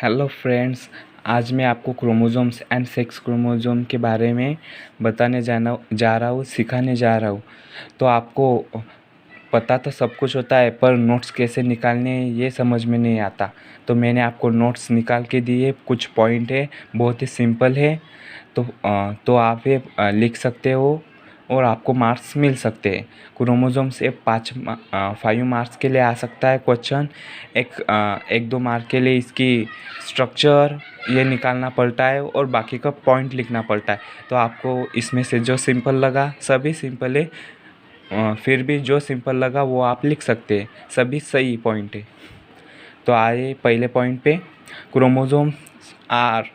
Hello friends, आज मैं आपको क्रोमोसोम्स एंड सेक्स क्रोमोसोम के बारे में बताने जा रहा हूँ, सिखाने जा रहा हूँ। तो आपको पता तो सब कुछ होता है, पर नोट्स कैसे निकालने ये समझ में नहीं आता। तो मैंने आपको नोट्स निकाल के दिए, कुछ पॉइंट है, बहुत ही सिंपल है। तो आप ये लिख सकते हो और आपको मार्क्स मिल सकते हैं। क्रोमोसोम से 5 मार्क्स के लिए आ सकता है क्वेश्चन। एक दो मार्क के लिए इसकी स्ट्रक्चर ये निकालना पड़ता है और बाकी का पॉइंट लिखना पड़ता है। तो आपको इसमें से जो सिंपल लगा, सभी सिंपल है, फिर भी जो सिंपल लगा वो आप लिख सकते हैं, सभी सही पॉइंट है। तो आइए पहले पॉइंट पे। Chromosome are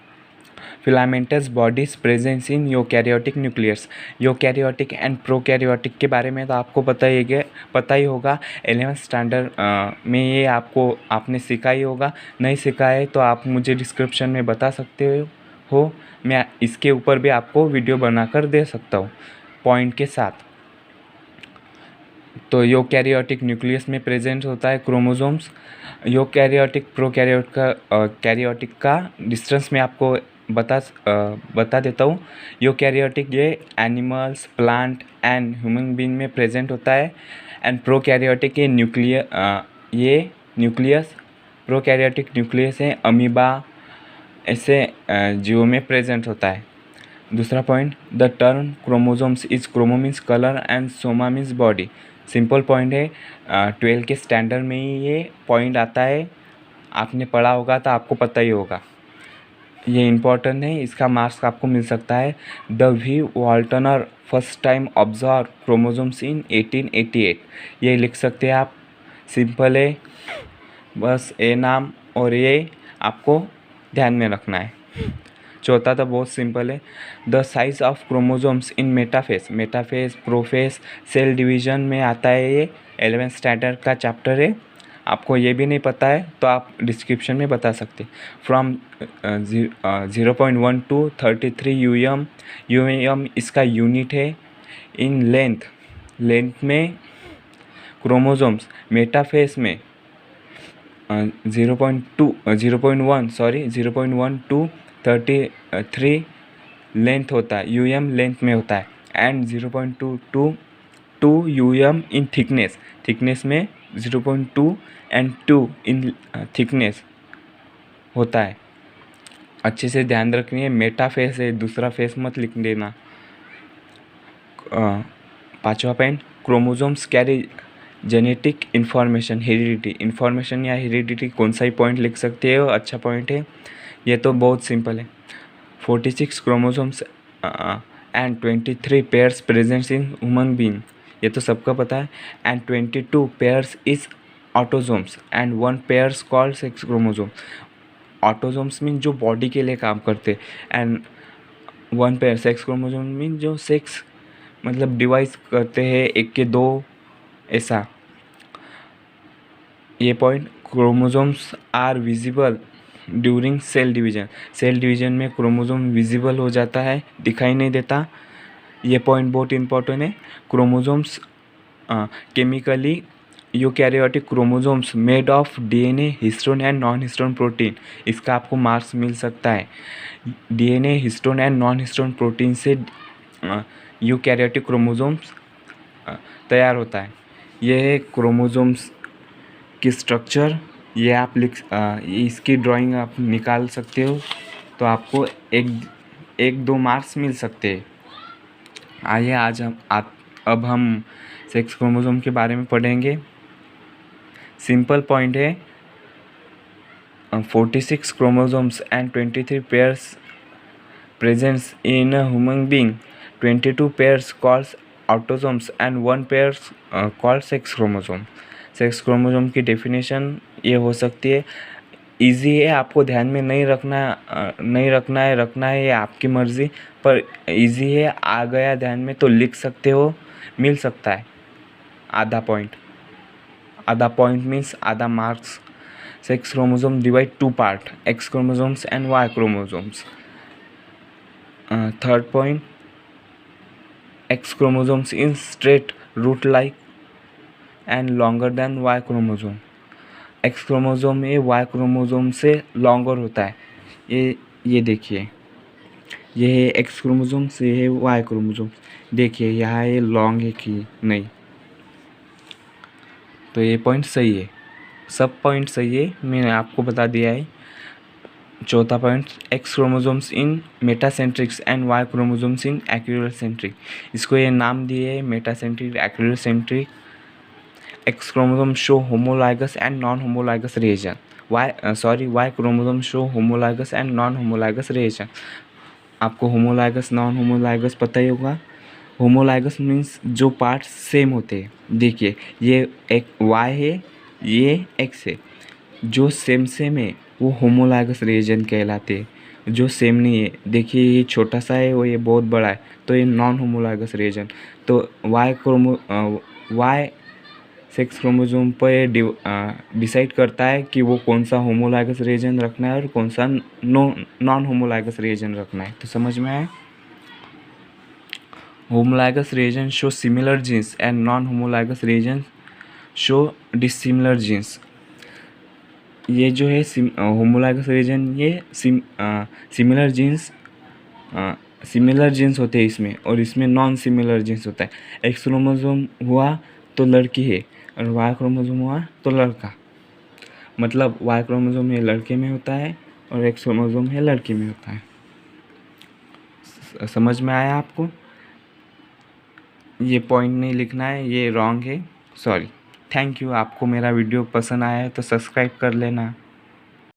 filamentous bodies presence in eukaryotic nucleus. Eukaryotic and prokaryotic के बारे में तो आपको पता ही होगा। 11th स्टैंडर्ड में ये आपने सीखा ही होगा। नहीं सीखा है तो आप मुझे डिस्क्रिप्शन में बता सकते हो। मैं इसके ऊपर भी आपको वीडियो बनाकर दे सकता हूँ पॉइंट के साथ। तो यूकैरियोटिक न्यूक्लियस में प्रेजेंट होता है क्रोमोसोम्स। यूकैरियोटिक कैरियोटिक का डिस्टेंस में आपको बता देता हूँ। यूकैरियोटिक ये animals, plant and human being में प्रेजेंट होता है। एंड प्रोकैरियोटिक ये न्यूक्लियस प्रोकैरियोटिक न्यूक्लियस है, अमीबा ऐसे जीवों में प्रेजेंट होता है। दूसरा point, the term chromosomes is chromo means colour and soma means body. Simple point है, 12 के स्टैंडर्ड में ही ये पॉइंट आता है। आपने पढ़ा होगा तो आपको पता ही होगा। ये इम्पोर्टेंट है, इसका मार्क्स आपको मिल सकता है। The V Waltner first time observe chromosomes in 1888। ये लिख सकते हैं आप, सिंपल है, बस ए नाम और ये आपको ध्यान में रखना है। चौथा तो बहुत सिंपल है, the size of chromosomes in metaphase prophase cell division में आता है। ये 11th स्टैंडर्ड का चैप्टर है। आपको ये भी नहीं पता है तो आप डिस्क्रिप्शन में बता सकते। फ्रॉम 0.1 to 33 यूएम इसका यूनिट है। इन लेंथ में क्रोमोसोम्स मेटाफेज में 0.1 to 33 लेंथ होता है, यूएम लेंथ में होता है। And 0.2 to 2 UM in thickness में 0.2 एंड 2 इन थिकनेस होता है। अच्छे से ध्यान रखनी है, मेटाफेज है, दूसरा फेस मत लिख देना। पांचवा point, chromosomes carry genetic information, heredity information या हेरिडिटी कौन सा ही पॉइंट लिख सकते हो, अच्छा पॉइंट है। ये तो बहुत सिंपल है। 46 chromosomes and 23 pairs presents in human being, ये तो सबका पता है। And 22 pairs is autosomes and 1 pairs called sex chromosome. Autosomes mean जो बॉडी के लिए काम करते, and 1 pair sex chromosome mean जो सेक्स मतलब डिवाइस करते हैं, एक के दो ऐसा। ये point, chromosomes are visible during cell division में क्रोमोसोम विजिबल हो जाता है, दिखाई नहीं देता। ये पॉइंट बहुत इंपॉर्टेंट है। Chromosomes chemically eukaryotic chromosomes made of DNA, histone and non histone protein, इसका आपको मार्क्स मिल सकता है। DNA, histone and non histone protein से यूकैरियोटिक क्रोमोसोम्स तैयार होता है। ये है क्रोमोसोम्स की स्ट्रक्चर। ये आप इसकी ड्राइंग आप निकाल सकते हो तो आपको एक दो मार्क्स मिल सकते हैं। आइए अब हम सेक्स क्रोमोसोम के बारे में पढ़ेंगे। सिंपल पॉइंट है, 46 chromosomes and 23 pairs presents in human being, 22 pairs called autosomes and 1 pairs called sex chromosome. Sex chromosome की डेफिनेशन ये हो सकती है, इजी है, आपको ध्यान में नहीं रखना है ये आपकी मर्ज़ी, पर इजी है, आ गया ध्यान में तो लिख सकते हो, मिल सकता है आधा पॉइंट मीन्स आधा marks. Sex chromosome divide 2 part, X chromosomes and Y chromosomes. Third point, X chromosomes in straight root like and longer than Y chromosome. X chromosome ये वाई क्रोमोज़ोम से लॉन्गर होता है। ये देखिए, ये है एक्स क्रोमोज़ोम से है वाई क्रोमोज़ोम। देखिए यहाँ ये लॉन्ग है कि नहीं, तो ये पॉइंट सही है, सब पॉइंट सही है, मैंने आपको बता दिया है। चौथा point, X chromosomes in metacentrics and Y chromosomes in acrocentric. इसको ये नाम दिए है metacentric, acrocentric. X chromosome show homologous and non homologous region. Y chromosome show homologous and non homologous region. आपको होमोलाइगस नॉन होमोलाइगस पता ही होगा। Homologous means जो पार्ट्स सेम होते हैं। देखिए ये एक वाई है, ये एक्स है, जो सेम है वो होमोलाइगस रिएजन कहलाते हैं। जो सेम नहीं है, देखिए ये छोटा सा है, वो ये बहुत बड़ा है, तो ये नॉन होमोलाइगस रिएजन। तो वाई सेक्स क्रोमोसोम पर ये डिसाइड करता है कि वो कौन सा होमोलाइगस रिएजन रखना है और कौन सा नॉन होमोलाइगस रिएजन रखना है। तो समझ में आया? Homologous regions show similar genes and non-homologous regions show dissimilar genes। ये जो है होमोलाइगस रीजन, ये सिमिलर जीन्स होते हैं इसमें, और इसमें नॉन सिमिलर जीन्स होता है। एक्स क्रोमोसोम हुआ तो लड़की है और वाई क्रोमोसोम हुआ तो लड़का। मतलब वाई क्रोमोसोम है लड़के में होता है और एक्स क्रोमोसोम है लड़की में होता है। समझ में आया आपको? ये पॉइंट नहीं लिखना है, ये रॉन्ग है, सॉरी। Thank you. आपको मेरा वीडियो पसंद आया है तो सब्सक्राइब कर लेना।